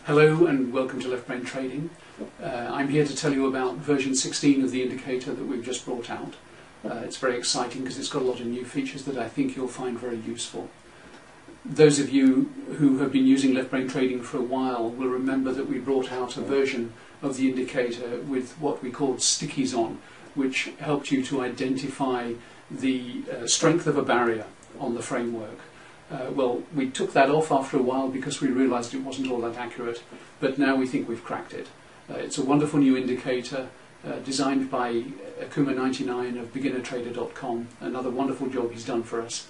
Hello and welcome to Left Brain Trading. I'm here to tell you about version 16 of the indicator that we've just brought out. It's very exciting because it's got a lot of new features that I think you'll find very useful. Those of you who have been using Left Brain Trading for a while will remember that we brought out a version of the indicator with what we called stickies on, which helped you to identify the strength of a barrier on the framework. Well, we took that off after a while because we realised it wasn't all that accurate, but now we think we've cracked it. It's a wonderful new indicator designed by Akuma99 of beginnertrader.com, another wonderful job he's done for us.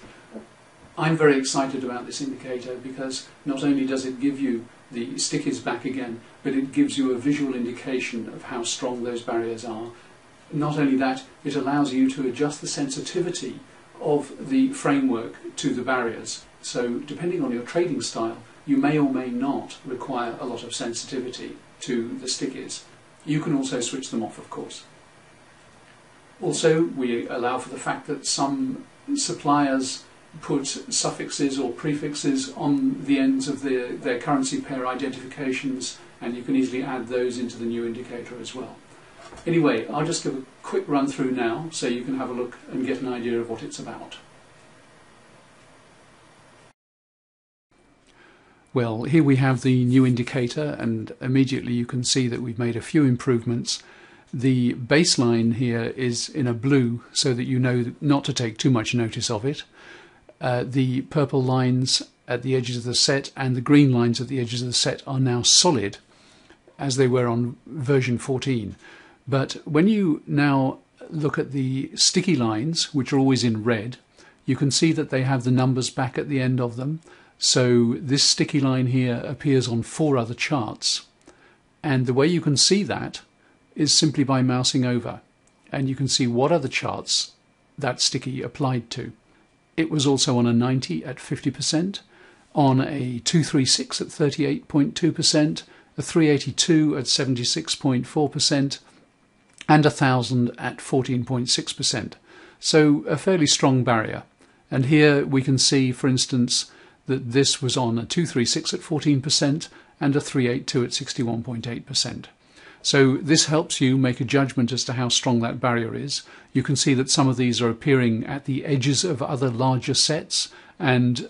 I'm very excited about this indicator because not only does it give you the stickies back again, but it gives you a visual indication of how strong those barriers are. Not only that, it allows you to adjust the sensitivity of the framework to the barriers. So depending on your trading style, you may or may not require a lot of sensitivity to the stickies. You can also switch them off, of course. Also, we allow for the fact that some suppliers put suffixes or prefixes on the ends of their currency pair identifications, and you can easily add those into the new indicator as well. Anyway, I'll just give a quick run through now so you can have a look and get an idea of what it's about. Well, here we have the new indicator, and immediately you can see that we've made a few improvements. The baseline here is in a blue so that you know not to take too much notice of it. The purple lines at the edges of the set and the green lines at the edges of the set are now solid, as they were on version 14. But when you now look at the sticky lines, which are always in red, you can see that they have the numbers back at the end of them. So this sticky line here appears on 4 other charts. And the way you can see that is simply by mousing over. And you can see what other charts that sticky applied to. It was also on a 90 at 50%, on a 236 at 38.2%, a 382 at 76.4%, and 1000 at 14.6%. So a fairly strong barrier. And here we can see, for instance, that this was on a 236 at 14% and a 382 at 61.8%. So this helps you make a judgment as to how strong that barrier is. You can see that some of these are appearing at the edges of other larger sets and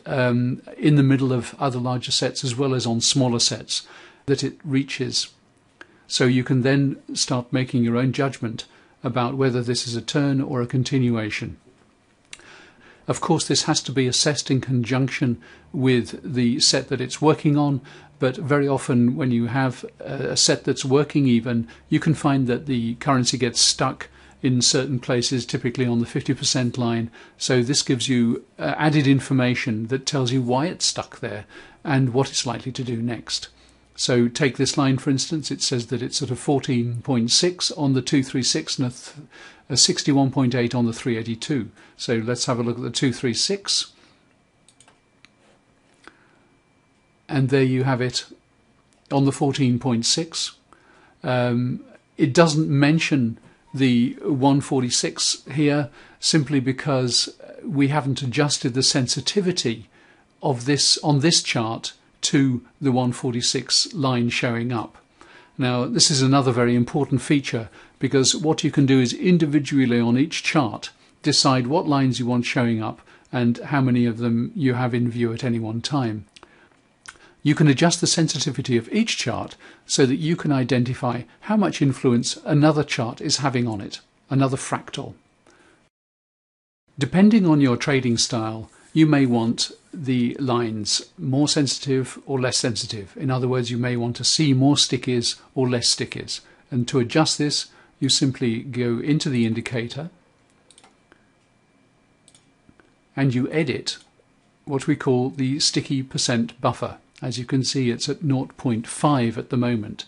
in the middle of other larger sets, as well as on smaller sets that it reaches. So you can then start making your own judgment about whether this is a turn or a continuation. Of course, this has to be assessed in conjunction with the set that it's working on, but very often when you have a set that's working even, you can find that the currency gets stuck in certain places, typically on the 50% line. So this gives you added information that tells you why it's stuck there and what it's likely to do next. So take this line, for instance. It says that it's at a 14.6 on the 236 and a 61.8 on the 382. So let's have a look at the 236. And there you have it on the 14.6. It doesn't mention the 146 here simply because we haven't adjusted the sensitivity of this on this chart to the 146 line showing up. Now, this is another very important feature because what you can do is individually on each chart decide what lines you want showing up and how many of them you have in view at any one time. You can adjust the sensitivity of each chart so that you can identify how much influence another chart is having on it, another fractal. Depending on your trading style, you may want the lines more sensitive or less sensitive. In other words, you may want to see more stickies or less stickies. And to adjust this, you simply go into the indicator and you edit what we call the sticky percent buffer. As you can see, it's at 0.5 at the moment.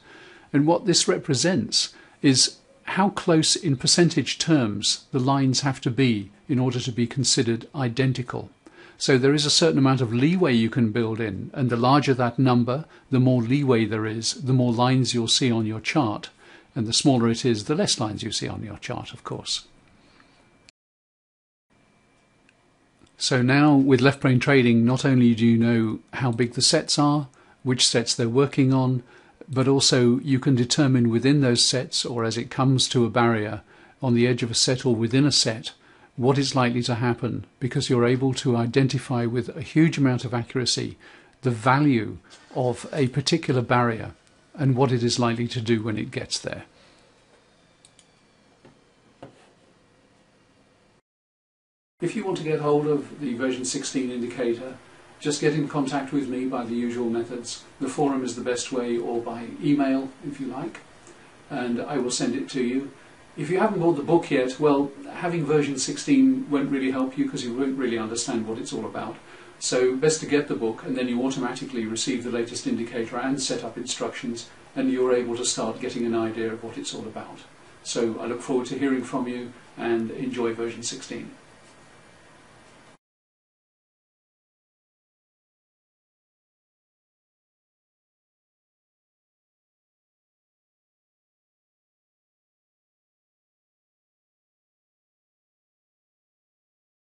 And what this represents is how close in percentage terms the lines have to be in order to be considered identical. So there is a certain amount of leeway you can build in, and the larger that number, the more leeway there is, the more lines you'll see on your chart, and the smaller it is, the less lines you see on your chart, of course. So now with Left Brain Trading, not only do you know how big the sets are, which sets they're working on, but also you can determine within those sets, or as it comes to a barrier on the edge of a set or within a set, what is likely to happen, because you're able to identify with a huge amount of accuracy the value of a particular barrier and what it is likely to do when it gets there. If you want to get hold of the version 16 indicator, just get in contact with me by the usual methods. The forum is the best way, or by email if you like, and I will send it to you. If you haven't bought the book yet, well, having version 16 won't really help you because you won't really understand what it's all about. So best to get the book, and then you automatically receive the latest indicator and set up instructions, and you're able to start getting an idea of what it's all about. So I look forward to hearing from you, and enjoy version 16.